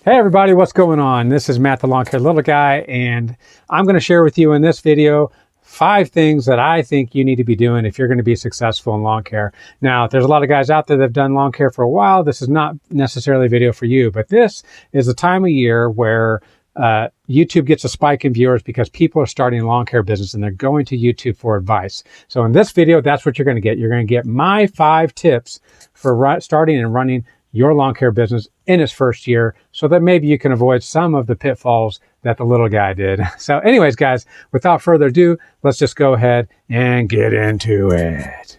Hey everybody, what's going on? This is Matt the Lawn Care Little Guy, and I'm going to share with you in this video 5 things that I think you need to be doing if you're going to be successful in lawn care. Now, there's a lot of guys out there that have done lawn care for a while. This is not necessarily a video for you, but this is the time of year where YouTube gets a spike in viewers because people are starting a lawn care business and they're going to YouTube for advice. So in this video, that's what you're going to get. You're going to get my 5 tips for starting and running your lawn care business in its first year, so that maybe you can avoid some of the pitfalls that the little guy did. So anyways, guys, without further ado, let's just go ahead and get into it.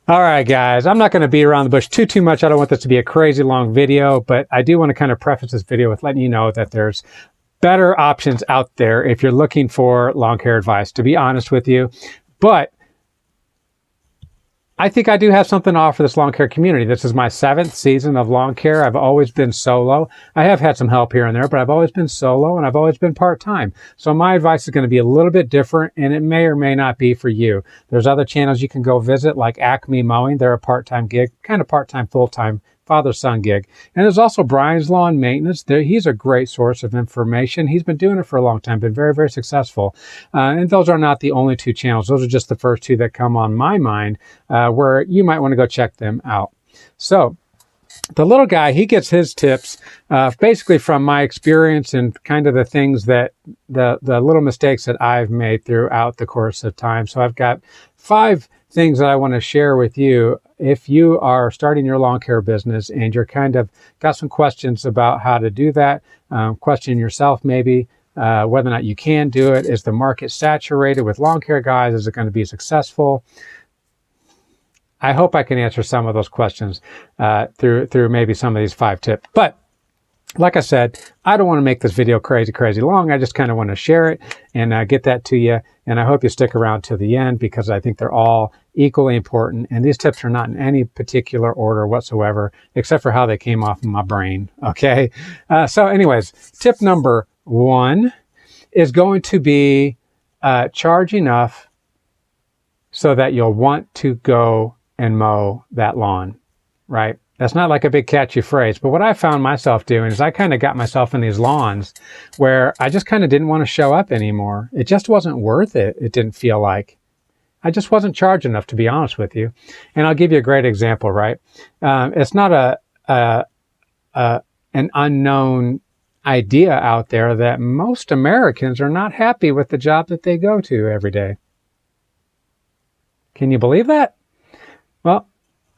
All right, guys, I'm not going to beat around the bush too much. I don't want this to be a crazy long video, but I do want to kind of preface this video with letting you know that there's better options out there if you're looking for lawn care advice, to be honest with you. But I think I do have something to offer this lawn care community. This is my 7th season of lawn care. I've always been solo. I have had some help here and there, but I've always been solo and I've always been part-time. So my advice is going to be a little bit different, and it may or may not be for you. There's other channels you can go visit, like Acme Mowing. They're a part-time gig, kind of part-time, full-time, father-son gig. And there's also Brian's Lawn Maintenance. He's a great source of information. He's been doing it for a long time, been very, very successful. And those are not the only 2 channels. Those are just the first 2 that come on my mind, where you might want to go check them out. So the little guy, he gets his tips basically from my experience and kind of the things that the little mistakes that I've made throughout the course of time. So I've got 5 things that I want to share with you if you are starting your lawn care business and you're kind of got some questions about how to do that. Question yourself maybe whether or not you can do it. Is the market saturated with lawn care guys? Is it going to be successful? I hope I can answer some of those questions through maybe some of these 5 tips. But like I said, I don't want to make this video crazy long. I just kind of want to share it and get that to you. And I hope you stick around to the end, because I think they're all equally important. And these tips are not in any particular order whatsoever, except for how they came off of my brain. Okay. So anyways, tip number 1 is going to be charge enough so that you'll want to go and mow that lawn, right? That's not like a big catchy phrase, but what I found myself doing is I kind of got myself in these lawns where I just kind of didn't want to show up anymore. It just wasn't worth it. It didn't feel like. I just wasn't charged enough, to be honest with you. And I'll give you a great example, right? It's not an unknown idea out there that most Americans are not happy with the job that they go to every day. Can you believe that? Well,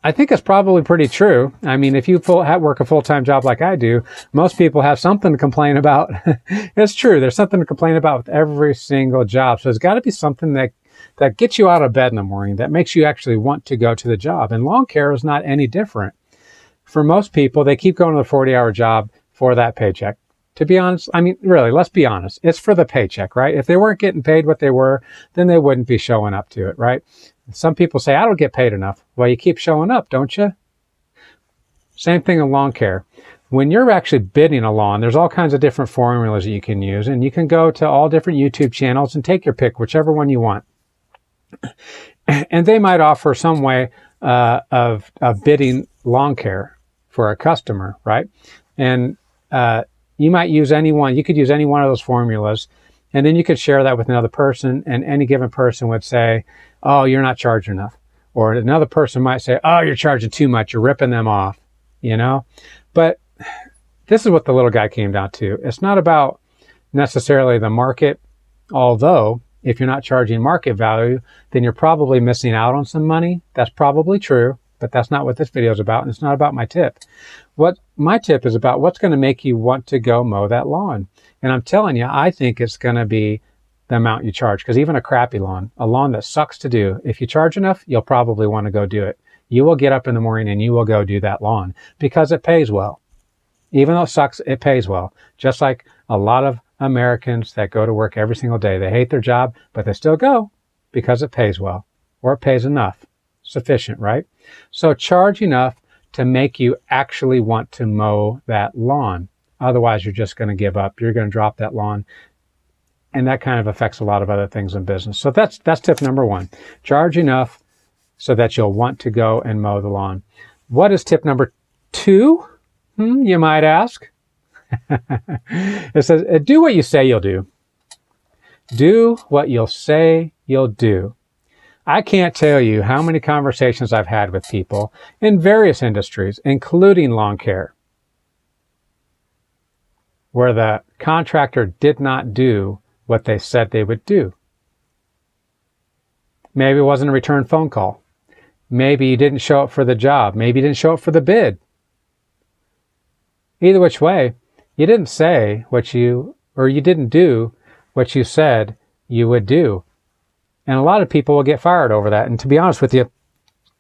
I think it's probably pretty true. I mean, if you work a full-time job like I do, most people have something to complain about. It's true. There's something to complain about with every single job. So there's got to be something that gets you out of bed in the morning, that makes you actually want to go to the job. And lawn care is not any different. For most people, they keep going to the 40-hour job for that paycheck. To be honest, I mean, really, let's be honest. It's for the paycheck, right? If they weren't getting paid what they were, then they wouldn't be showing up to it, right? Some people say, I don't get paid enough. Well, you keep showing up, don't you? Same thing in lawn care. When you're actually bidding a lawn, there's all kinds of different formulas that you can use, and you can go to all different YouTube channels and take your pick, whichever one you want. And they might offer some way of bidding lawn care for a customer, right? And you might use any one. You could use any one of those formulas, and then you could share that with another person, and any given person would say, oh, you're not charging enough. Or another person might say, oh, you're charging too much. You're ripping them off, you know? But this is what the little guy came down to. It's not about necessarily the market, although if you're not charging market value, then you're probably missing out on some money. That's probably true, but that's not what this video is about, and it's not about my tip. What my tip is about, what's going to make you want to go mow that lawn. And I'm telling you, I think it's going to be the amount you charge, because even a crappy lawn, a lawn that sucks to do, if you charge enough, you'll probably want to go do it. You will get up in the morning and you will go do that lawn because it pays well. Even though it sucks, it pays well. Just like a lot of Americans that go to work every single day. They hate their job, but they still go because it pays well, or it pays enough. Sufficient, right? So charge enough to make you actually want to mow that lawn. Otherwise, you're just going to give up. You're going to drop that lawn And that kind of affects a lot of other things in business. So that's tip number one. Charge enough so that you'll want to go and mow the lawn. What is tip number two? You might ask. It says, do what you say you'll do. Do what you'll say you'll do. I can't tell you how many conversations I've had with people in various industries, including lawn care, where the contractor did not do what they said they would do. Maybe it wasn't a return phone call. Maybe you didn't show up for the job. Maybe you didn't show up for the bid. Either which way, you didn't say you didn't do what you said you would do. And a lot of people will get fired over that. And to be honest with you,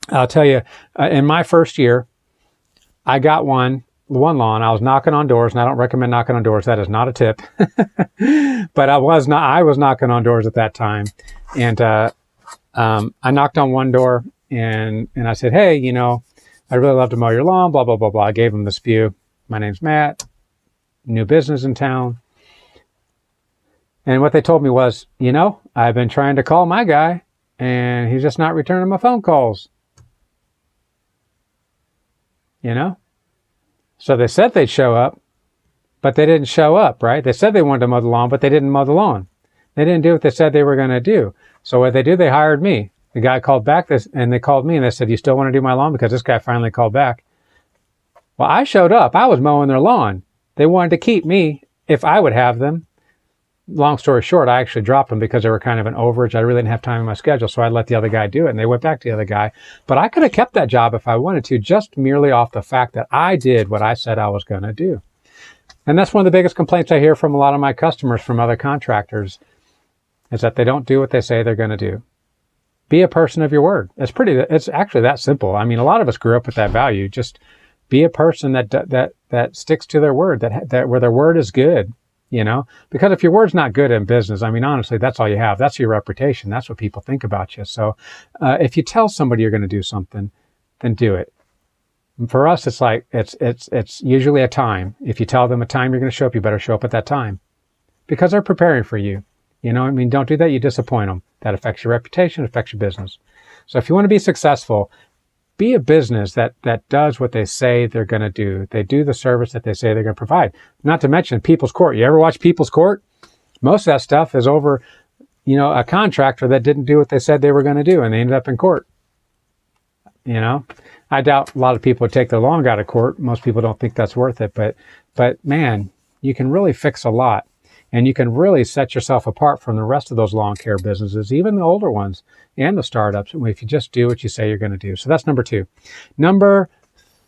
I'll tell you, in my first year, I got one lawn. I was knocking on doors, and I don't recommend knocking on doors. That is not a tip. But I was knocking on doors at that time. And I knocked on one door, and I said, hey, I'd really love to mow your lawn, blah, blah, blah, blah. I gave them the spew. My name's Matt, new business in town. And what they told me was, I've been trying to call my guy, and he's just not returning my phone calls. So they said they'd show up, but they didn't show up, right? They said they wanted to mow the lawn, but they didn't mow the lawn. They didn't do what they said they were going to do. So what they do, they hired me. The guy called back and they called me and they said, you still want to do my lawn? Because this guy finally called back. Well, I showed up. I was mowing their lawn. They wanted to keep me if I would have them. Long story short, I actually dropped them because they were kind of an overage. I really didn't have time in my schedule, so I let the other guy do it, and they went back to the other guy. But I could have kept that job if I wanted to, just merely off the fact that I did what I said I was going to do. And that's one of the biggest complaints I hear from a lot of my customers from other contractors, is that they don't do what they say they're going to do. Be a person of your word. It's actually that simple. I mean, a lot of us grew up with that value. Just be a person that sticks to their word, that where their word is good. Because if your word's not good in business, I mean, honestly, that's all you have. That's your reputation. That's what people think about you. So if you tell somebody you're going to do something, then do it. And for us, it's like, it's usually a time. If you tell them a time you're going to show up, you better show up at that time because they're preparing for you. Don't do that. You disappoint them. That affects your reputation, affects your business. So if you want to be successful, be a business that does what they say they're going to do. They do the service that they say they're going to provide. Not to mention People's Court. You ever watch People's Court? Most of that stuff is over, a contractor that didn't do what they said they were going to do, and they ended up in court. I doubt a lot of people would take their lawn out of court. Most people don't think that's worth it. But man, you can really fix a lot. And you can really set yourself apart from the rest of those lawn care businesses, even the older ones and the startups, if you just do what you say you're going to do. So that's number two. Number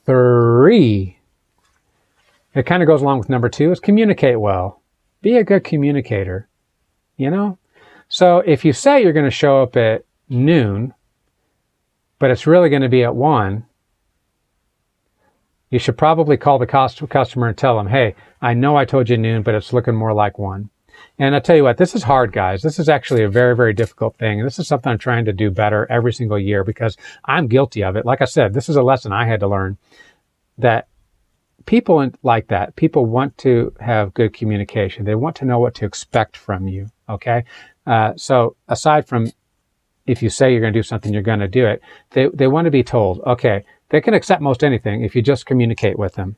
three, it kind of goes along with number two, is communicate well. Be a good communicator, So if you say you're going to show up at noon, but it's really going to be at 1, you should probably call the customer and tell them, hey, I know I told you noon, but it's looking more like 1. And I tell you what, this is hard, guys. This is actually a very, very difficult thing. And this is something I'm trying to do better every single year because I'm guilty of it. Like I said, this is a lesson I had to learn, that people like that. People want to have good communication. They want to know what to expect from you, okay? So aside from if you say you're going to do something, you're going to do it, they want to be told, okay, they can accept most anything if you just communicate with them.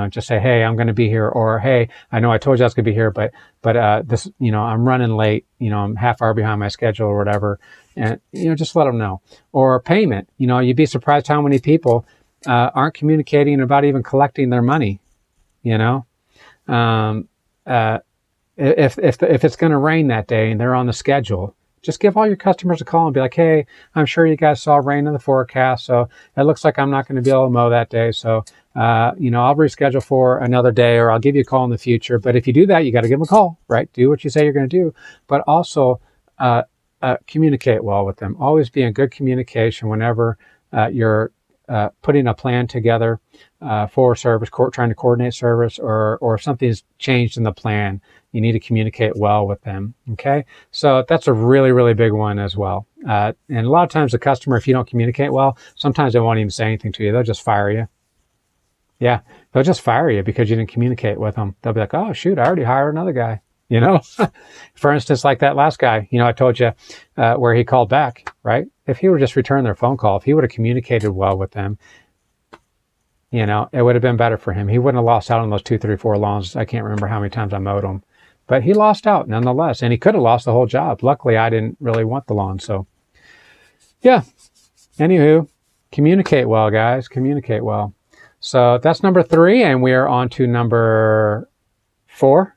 Just say, hey, I'm going to be here, or hey, I know I told you I was going to be here, but this, I'm running late, I'm half hour behind my schedule or whatever. And, just let them know. Or payment, you'd be surprised how many people aren't communicating about even collecting their money, if it's going to rain that day and they're on the schedule, just give all your customers a call and be like, hey, I'm sure you guys saw rain in the forecast, so it looks like I'm not going to be able to mow that day. So, I'll reschedule for another day, or I'll give you a call in the future. But if you do that, you got to give them a call, right? Do what you say you're going to do, but also communicate well with them. Always be in good communication whenever you're putting a plan together for service, trying to coordinate service, or if something's changed in the plan. You need to communicate well with them, okay? So that's a really, really big one as well. And a lot of times the customer, if you don't communicate well, sometimes they won't even say anything to you. They'll just fire you. Yeah, they'll just fire you because you didn't communicate with them. They'll be like, oh, shoot, I already hired another guy. you know? For instance, like that last guy, you know, I told you where he called back, right? If he would just return their phone call, if he would have communicated well with them, you know, it would have been better for him. He wouldn't have lost out on those 2, 3, 4 lawns. I can't remember how many times I mowed them, but he lost out nonetheless, and he could have lost the whole job. Luckily, I didn't really want the lawn, so yeah. Anywho, communicate well, guys. Communicate well. So that's number 3, and we are on to number 4.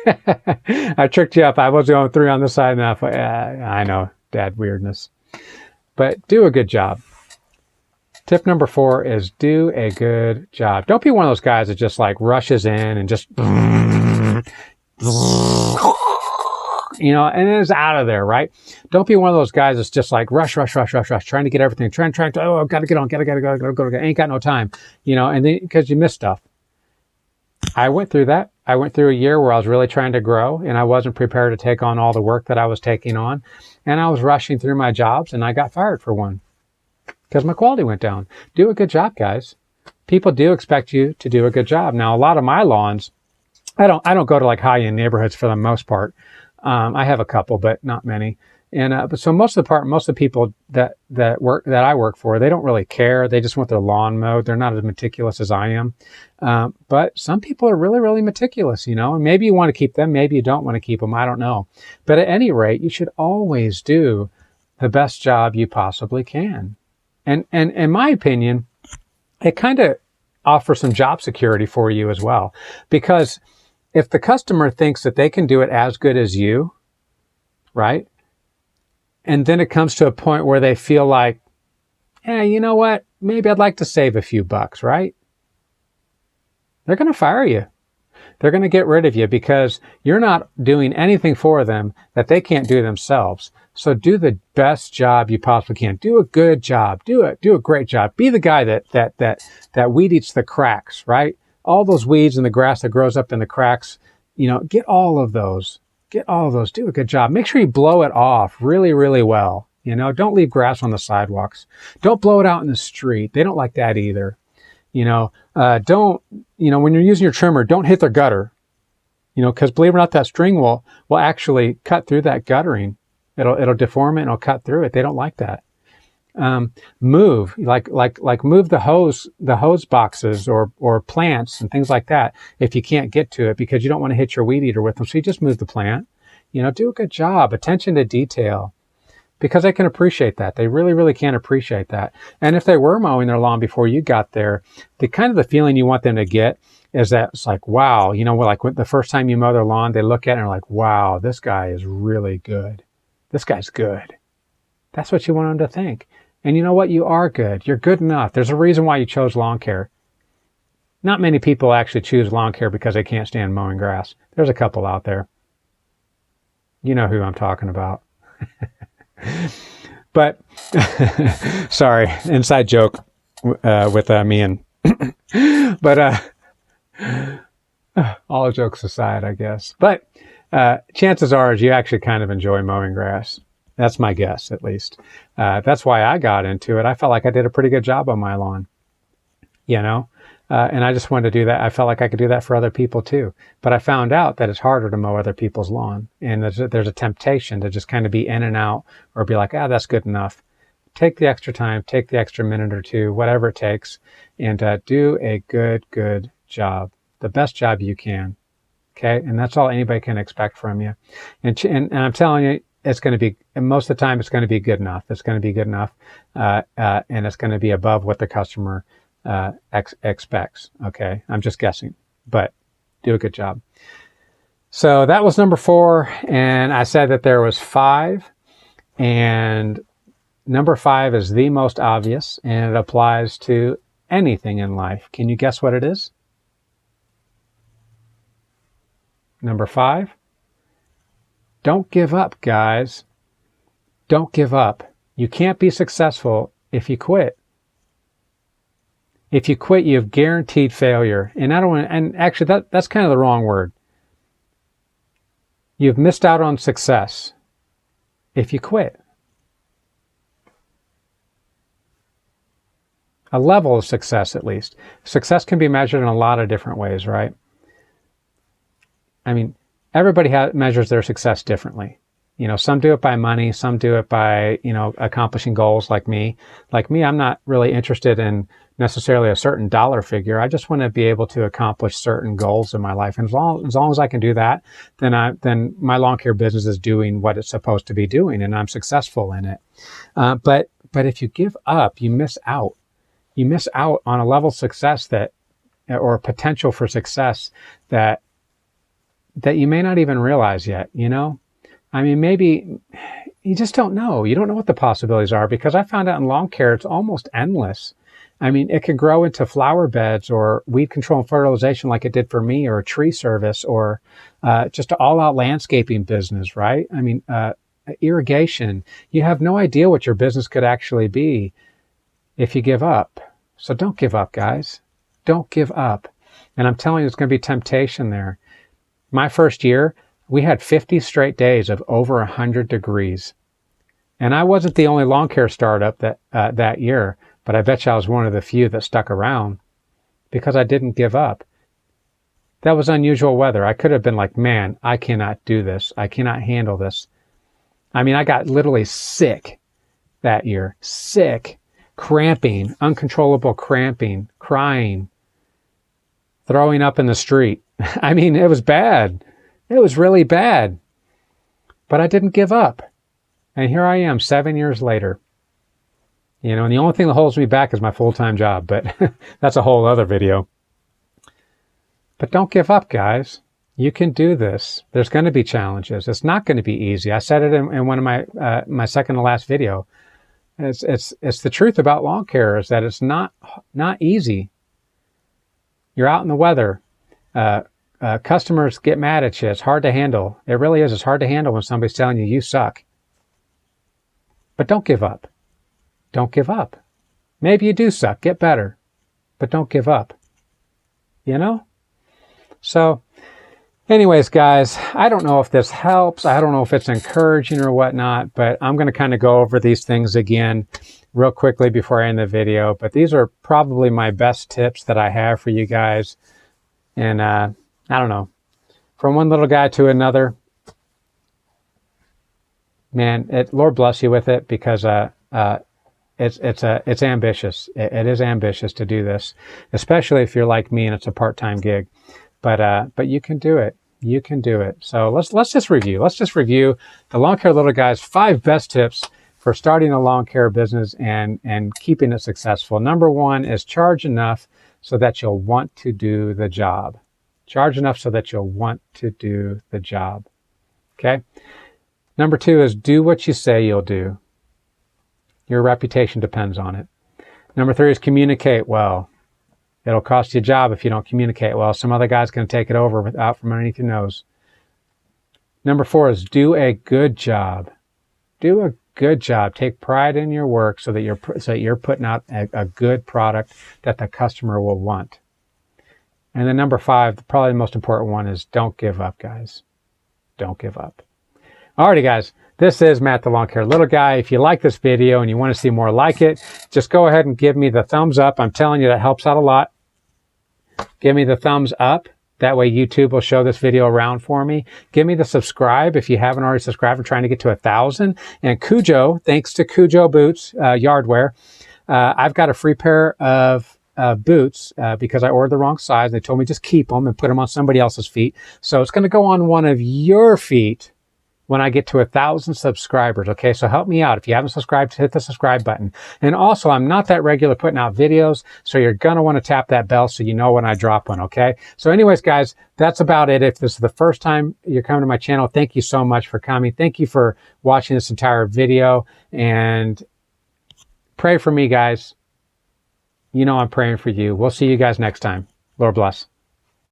I tricked you up. I was going 3 on this side, and I thought, I know, dad weirdness. But do a good job. Tip number 4 is do a good job. Don't be one of those guys that just like rushes in and just, you know, and is out of there, right? Don't be one of those guys that's just like rush, trying to get everything, trying to, oh, gotta get on, gotta go, ain't got no time, you know, and then because you miss stuff. I went through that. I went through a year where I was really trying to grow, and I wasn't prepared to take on all the work that I was taking on, and I was rushing through my jobs, and I got fired for one because my quality went down. Do a good job, guys. People do expect you to do a good job. Now, a lot of my lawns, I don't go to like high-end neighborhoods for the most part. I have a couple, but not many. And but so most of the people that I work for, they don't really care. They just want their lawn mowed. They're not as meticulous as I am. But some people are really, really meticulous, you know, and maybe you want to keep them. Maybe you don't want to keep them. I don't know. But at any rate, you should always do the best job you possibly can. And in my opinion, it kind of offers some job security for you as well. Because if the customer thinks that they can do it as good as you, right? And then it comes to a point where they feel like, hey, you know what? Maybe I'd like to save a few bucks, right? They're going to fire you. They're going to get rid of you because you're not doing anything for them that they can't do themselves. So do the best job you possibly can. Do a good job. Do a great job. Be the guy that weed eats the cracks, right? All those weeds and the grass that grows up in the cracks, you know, get all of those. Get all of those. Do a good job. Make sure you blow it off really, really well. You know, don't leave grass on the sidewalks. Don't blow it out in the street. They don't like that either. You know, when you're using your trimmer, don't hit their gutter. You know, because believe it or not, that string will actually cut through that guttering. It'll deform it and it'll cut through it. They don't like that. Move move the hose boxes or plants and things like that if you can't get to it because you don't want to hit your weed eater with them. So you just move the plant. You know, do a good job. Attention to detail. Because they can appreciate that. They really, really can appreciate that. And if they were mowing their lawn before you got there, the feeling you want them to get is that it's like, wow, you know, like the first time you mow their lawn, they look at it and are like, wow, this guy is really good. This guy's good. That's what you want them to think. And you know what? You are good. You're good enough. There's a reason why you chose lawn care. Not many people actually choose lawn care because they can't stand mowing grass. There's a couple out there. You know who I'm talking about. But sorry, inside joke with me and but all jokes aside, I guess. But chances are you actually kind of enjoy mowing grass. That's my guess, at least. That's why I got into it. I felt like I did a pretty good job on my lawn, you know, and I just wanted to do that. I felt like I could do that for other people too. But I found out that it's harder to mow other people's lawn. And there's a temptation to just kind of be in and out or be like, that's good enough. Take the extra time, take the extra minute or two, whatever it takes, and do a good job, the best job you can. Okay. And that's all anybody can expect from you. And I'm telling you, it's going to be, and most of the time, it's going to be good enough. It's going to be good enough. And it's going to be above what the customer expects. Okay. I'm just guessing, but do a good job. So that was number 4. And I said that there was 5, and number 5 is the most obvious, and it applies to anything in life. Can you guess what it is? Number 5. Don't give up, guys. Don't give up. You can't be successful if you quit. If you quit, you have guaranteed failure. And actually that's kind of the wrong word. You've missed out on success if you quit. A level of success, at least. Success can be measured in a lot of different ways, right? I mean, everybody measures their success differently. You know, some do it by money, some do it by, you know, accomplishing goals like me. Like me, I'm not really interested in necessarily a certain dollar figure. I just want to be able to accomplish certain goals in my life. And as long as I can do that, then my lawn care business is doing what it's supposed to be doing, and I'm successful in it. But if you give up, you miss out. You miss out on a level of success or potential for success that you may not even realize yet, you know? I mean, maybe you just don't know. You don't know what the possibilities are, because I found out in lawn care, it's almost endless. I mean, it can grow into flower beds or weed control and fertilization like it did for me, or a tree service, or just an all-out landscaping business, right? I mean, irrigation. You have no idea what your business could actually be if you give up. So don't give up, guys. Don't give up. And I'm telling you, it's going to be temptation there. My first year, we had 50 straight days of over 100 degrees. And I wasn't the only lawn care startup that year, but I bet you I was one of the few that stuck around because I didn't give up. That was unusual weather. I could have been like, man, I cannot do this. I cannot handle this. I mean, I got literally sick that year. Sick, cramping, uncontrollable cramping, crying, throwing up in the street. I mean, it was bad. It was really bad. But I didn't give up. And here I am 7 years later. You know, and the only thing that holds me back is my full-time job, but that's a whole other video. But don't give up, guys. You can do this. There's going to be challenges. It's not going to be easy. I said it in one of my second to last video. It's the truth about lawn care, is that it's not easy. You're out in the weather. Customers get mad at you. It's hard to handle. It really is. It's hard to handle when somebody's telling you suck. But don't give up. Don't give up. Maybe you do suck. Get better. But don't give up. You know? So, anyways, guys, I don't know if this helps. I don't know if it's encouraging or whatnot, but I'm going to kind of go over these things again real quickly before I end the video. But these are probably my best tips that I have for you guys. And I don't know, from one little guy to another, man, Lord bless you with it, because it's ambitious. It is ambitious to do this, especially if you're like me and it's a part-time gig. But you can do it. You can do it. So let's just review. Let's just review the Lawn Care Little Guy's 5 best tips for starting a lawn care business and keeping it successful. Number 1 is charge enough so that you'll want to do the job. Charge enough so that you'll want to do the job. Okay? Number 2 is do what you say you'll do. Your reputation depends on it. Number 3 is communicate well. It'll cost you a job if you don't communicate well. Some other guy's going to take it over out from underneath your nose. Number 4 is do a good job. Do a good job. Take pride in your work so that you're putting out a good product that the customer will want. And then number 5, probably the most important one, is don't give up, guys. Don't give up. Alrighty, guys. This is Matt the Lawn Care Little Guy. If you like this video and you want to see more like it, just go ahead and give me the thumbs up. I'm telling you, that helps out a lot. Give me the thumbs up. That way YouTube will show this video around for me. Give me the subscribe if you haven't already subscribed. I'm trying to get to 1,000. And Cujo, thanks to Cujo Boots, Yardwear, I've got a free pair of boots because I ordered the wrong size. They told me just keep them and put them on somebody else's feet. So it's going to go on one of your feet when I get to 1,000 subscribers. Okay, so help me out. If you haven't subscribed, hit the subscribe button. And also, I'm not that regular putting out videos, so you're going to want to tap that bell so you know when I drop one, okay? So anyways, guys, that's about it. If this is the first time you're coming to my channel, thank you so much for coming. Thank you for watching this entire video. And pray for me, guys. You know I'm praying for you. We'll see you guys next time. Lord bless.